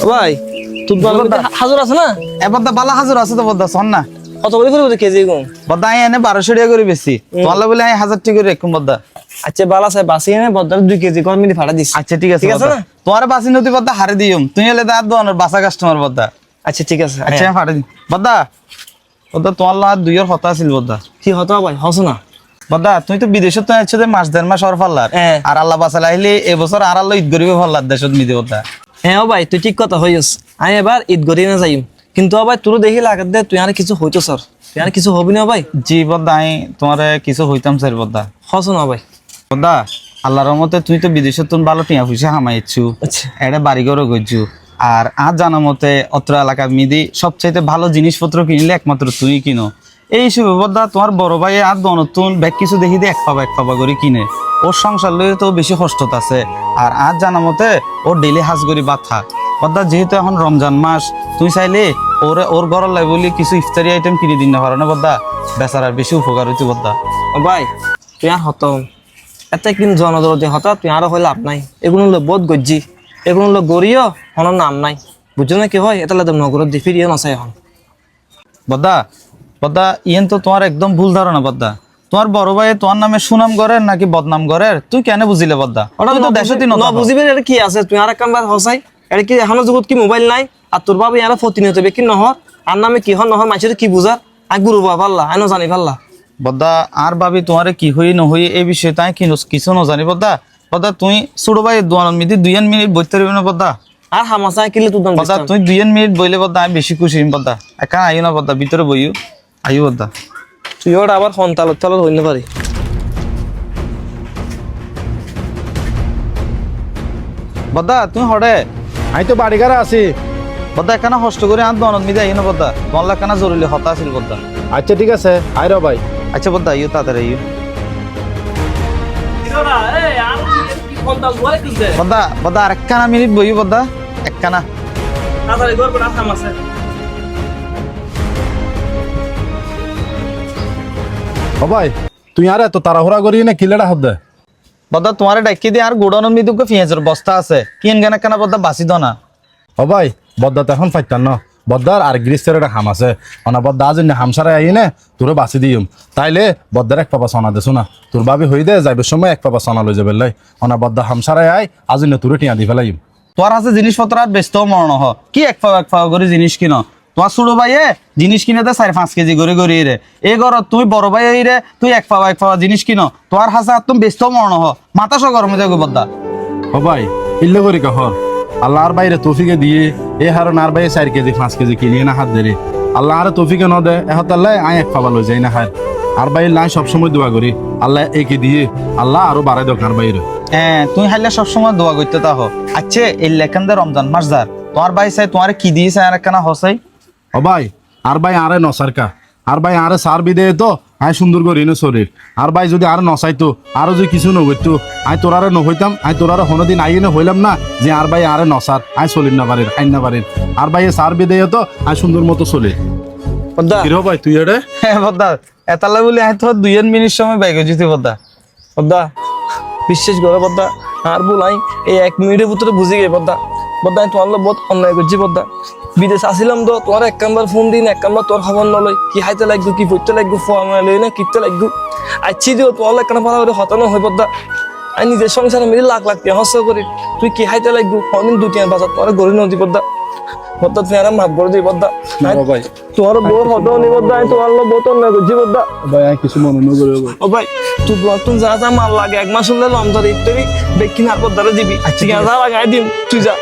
ভাই তুই হাজর আছে না এবার দা বালা হাজর আছে তো বদ্দা শোন না কত করে ফেলবো কেজি কম বদ্দা আই এনে 1200 টাকা করে বেশি তোমার বলে আই 1000 টাকা করে রাখুম বদ্দা আচ্ছা বালা সাহেব বাসি এনে বদ্দার 2 কেজি কম মিলি ফাটা দিস আচ্ছা ঠিক আছে ঠিক আছে বদ্দা না তোমার বাসি নদী বদ্দা হারে দিম তুই এলে দাঁত দোয়ানোর বাসা কাস্টমার বদ্দা আচ্ছা ঠিক আছে আচ্ছা আমি ফাটা দিম বদ্দা বদ্দা তোমার লাগ দুইয়ের কথা আছিল বদ্দা কি হতো ভাই হসো না বদ্দা তুই তো বিদেশত তো আছো মাস 1.5 মাস আর ফাল্লার আর আল্লাহ বাসালে আইলে এবছর আর আল্লাহ ঈদ করিবে ফাল্লার দেশত মিদে বদ্দা হ্যাঁ ভাই তুই ঠিক কথা হইস আমি এবার ঈদ গড়ি না যাইম কিন্তু ভাই তোর দেখি লাগাত দে তুই আর কিছু হইতো স্যার তুই আর কিছু হবি না ভাই জি বদ্দা আমি তোমার কিছু হইতাম স্যার বদ্দা হসো না ভাই বদ্দা আল্লাহর রহমতে তুই তো বিদেশত তুন ভালো টিয়া পয়সা হামাইছু আচ্ছা এটা বাড়ি ঘরও গইছু আর আজ জানা মতে অত্র এলাকার মিদি সবচাইতে ভালো জিনিসপত্র কিনলে একমাত্র তুই কিনো এই হিসেবে বদ্দা তোমার বড় ভাই আর নতুন ব্যাগ কিছু দেখি দিয়ে এক পাবা করে কিনে ওর সংসার লইয়ে তো বেশি কষ্টত আছে আর আজ জানা মতে ওর ডেলি হাজ করি বাথা বদ্দা যেহেতু এখন রমজান মাস তুই চাইলে ওর ঘরের লাই বলি কিছু ইফতারি আইটেম কিনে দিন না পারো না বদ্দা বেচারার বেশি উপকার হইতে বদ্দা ও ভাই তুই আর হত এত কিন্তু জনদরদি হত তুই আরো হইলে লাভ নাই এগুলো হলো বোধ গজ্জি এগুলো হলো গড়িও হনার নাম নাই বুঝছো না কি হয় এটা লাগে নগরত দি ফিরিয়ে নসাই এখন বদ্দা বদ্দা ইয়েন তো তোমার একদম ভুল ধারণা বদ্দা তোমার বড় ভাই তোমার নামে সুনাম গড়ের নাকি বদনাম গড়ের তুই কেন বুঝিলে বদ্দা ওটা তো দেশতি না বুঝিবে এটা কি আছে তুই আর একবার হসাই এটা কি এখনো জগৎ কি মোবাইল নাই আর তোর বাবা ইয়ারা প্রতিনিয়ত বেকি নহর আর নামে কি হন নহর মাছের কি বুঝার আর গুরু বাবা পাল্লা আইনো জানি পাল্লা বদ্দা আর ভাবি তোমারে কি হই নহই এই বিষয়ে তাই কি কিছু নজানি বদ্দা বদ্দা তুই ছোট ভাই দোয়ান মিদি 2 মিনিট বইতে পারবি না বদ্দা আর হামাসা কিলে তুই বদ্দা তুই 2 মিনিট বইলে বদ্দা আমি বেশি খুশি হইম বদ্দা একা আইও না বদ্দা ভিতরে বইও আইও বদ্দা তুই ওটা আবার সন্তালত চালত হইতে পারি বদ্দা তুই হড়ে আমি তো বাড়িঘরে আছি বদ্দা এখানে কষ্ট করে আর দোয়ান মিদি আইও না বদ্দা তোমার কেন জরুরি হতা আছিল বদ্দা আচ্ছা ঠিক আছে আইরো ভাই আচ্ছা বদ্দা আইও তাড়াতাড়ি আইও বদ্দা বদ্দা আর একখানা মিনিট বইও বদ্দা একখানা ও ভাই তুই আর এত তাড়াহুড়া করি না কিলেটা হদ দে বদ্দা তোমার ডাকি দিয়ে আর গোডাউনের মিদুকে পেঁয়াজের বস্তা আছে কিন গানা কেনা বদ্দা বাসি দ না ও ভাই বদ্দা তো এখন ফাইতান ন বদ্দার আর গ্রিসের একটা হাম আছে অনা বদ্দা আজ হামসারাই আই নে তোরে বাঁচি দিম তাইলে বদ্দার এক পাবা সোনা দেছো না তোর ভাবি হই দে যাইবে সময় এক পাবা সোনা লই যাবে লাই অনা বদ্দা হামসারাই আই আজ তোরে টিয়া দি ফেলাইম তোর আছে জিনিসপত্র আর ব্যস্ত মরণ হ কি এক পাওয়া করে জিনিস কিনো তোমার ছোট ভাইয়ে জিনিস কিনে দে 4-5 কেজি করে করে রে এই ঘরত তুই বড় ভাই রে তুই এক পাওয়া জিনিস কিনো তোর হাসা তুমি ব্যস্ত মরণ হ মাথা সহ গরমে যাবে বদ্দা ও ভাই ইল্লে করি কহর আল্লাহ আর বাইরে তৌফিকে দিয়ে এ হারন আর বাইরে 4 কেজি 5 কেজি কিনিয়ে না হাত ধরে আল্লাহ আর তৌফিকে ন দে এহতাল্লাহ আই এক পাবা লই যাই না হার আর বাইরে লাই সবসময় দোয়া করি আল্লাহ একে দিয়ে আল্লাহ আরো বাড়াই দোক আর বাইরে হ্যাঁ তুই হাইলে সবসময় দোয়া করতে তা হ আচ্ছা এই লেখান দে রমজান মাস যার তোমার ভাই চাই তোমার কি দিয়েছে আর একখানা হসাই ও ভাই আর ভাই আরে নসারকা আর ভাই আরে সার বিদে তো আই সুন্দর করি না শরীর আর ভাই যদি আর নসাইতো আরো যদি কিছু নগইতো আই তোরারে নহইতাম আই তোরারে কোনোদিন আই না হইলাম না যে আর ভাই আরে নসার আই চলিন না পারেন আইন না পারেন আর ভাই সার বিদে তো আই সুন্দর মতো চলে বদ্দা কিরো ভাই তুই এড়ে হ্যাঁ বদ্দা এতালা বলি আই তো 2 মিনিট সময় বাইকে যেতে বদ্দা বদ্দা বিশ্বাস করো বদ্দা আর বলাই এই 1 মিনিটের ভিতরে বুঝে গে বদ্দা বদ্দা আমি তোমার বহুত অন্যায় করছি বদ্দা বিদেশ আসিলাম তো তোমার এক কাম্বার ফোন দিন এক কাম্বার তোর খবর নলই কি হাইতে লাগবো কি পড়তে লাগবো ফোয়ামা লই না কিতে লাগবো আচ্ছি দিও তোমার একখানা ভালো করে হতানো হয় বদ্দা আমি নিজের সংসারে মিলে লাখ টাকা হস্ত করি তুই কি হাইতে লাগবো কোনদিন 2-3 বাজার তোমার গড়ি নদী বদ্দা বদ্দা তুই আর মাফ করে দিই বদ্দা ভাই তোমার বহুত হতাও নি বদ্দা আমি তোমার বহুত অন্যায় করছি বদ্দা ভাই আমি কিছু মনে ন করে ও ভাই তুই যা যা মাল লাগে 1 মাস হলে লমজার ইত্যাদি বেকিন আর বদ্দারে দিবি আচ্ছা যা লাগাই দিম তুই যা